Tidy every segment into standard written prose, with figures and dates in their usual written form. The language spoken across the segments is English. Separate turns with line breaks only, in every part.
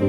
So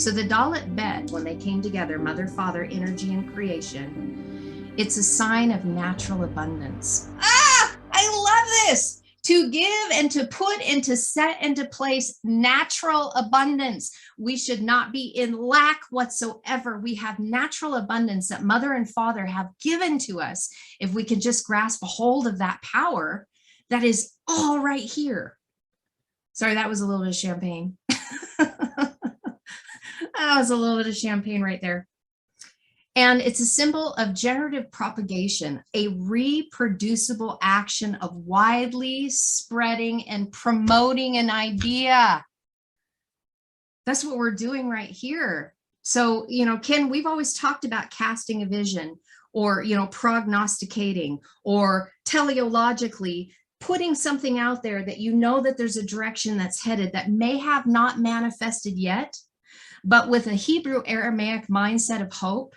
the Dalit bed, when they came together, mother, father, energy, and creation, it's a sign of natural abundance. I love this. To give and to put and to set into place natural abundance. We should not be in lack whatsoever. We have natural abundance that mother and father have given to us. If we could just grasp a hold of that power that is all right here. Sorry, that was a little bit of champagne. That was a little bit of champagne right there. And it's a symbol of generative propagation, a reproducible action of widely spreading and promoting an idea. That's what we're doing right here. So, Ken, we've always talked about casting a vision or, prognosticating or teleologically putting something out there that that there's a direction that's headed that may have not manifested yet, but with a Hebrew Aramaic mindset of hope,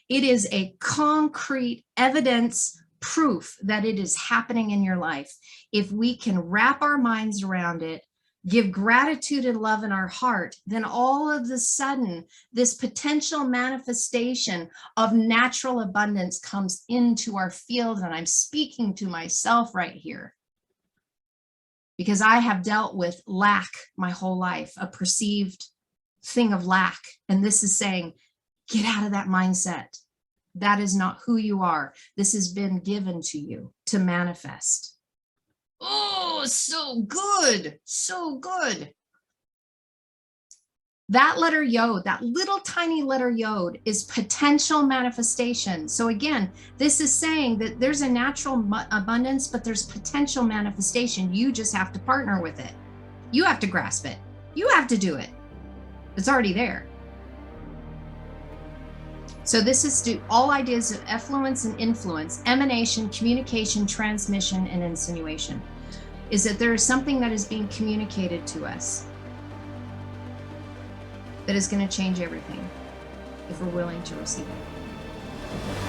it is a concrete evidence proof that it is happening in your life. If we can wrap our minds around it, give gratitude and love in our heart, then all of a sudden, this potential manifestation of natural abundance comes into our field. And I'm speaking to myself right here, because I have dealt with lack my whole life, a perceived thing of lack. And this is saying, get out of that mindset. That is not who you are. This has been given to you to manifest. Oh, so good. So good. That letter Yod, that little tiny letter Yod, is potential manifestation. So again, this is saying that there's a natural abundance, but there's potential manifestation. You just have to partner with it. You have to grasp it. You have to do it. It's already there. So this is to all ideas of effluence and influence, emanation, communication, transmission, and insinuation, is that there is something that is being communicated to us that is going to change everything if we're willing to receive it.